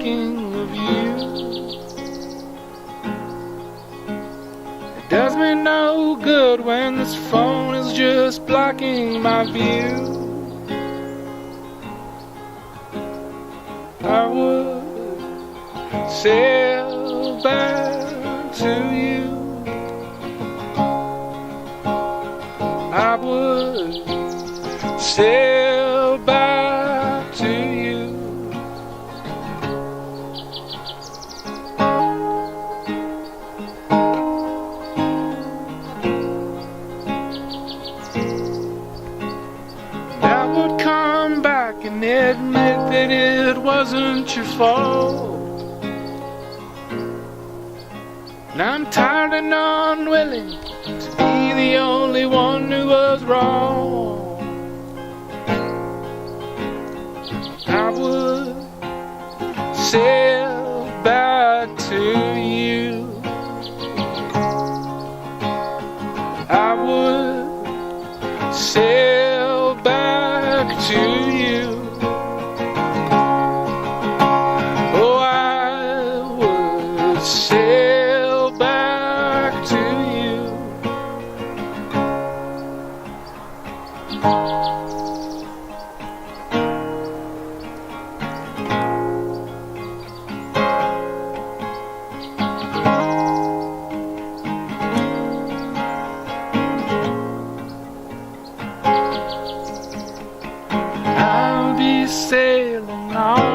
thinking of you. It does me no good when this phone is just blocking my view. I would sail back to you. I would sail back to you. I would come back and admit that it wasn't your fault. And I'm tired and unwilling to be the only one who was wrong. I would sail back to you. I would sail back to you. Oh, I would sail back to you. I'll be sailing on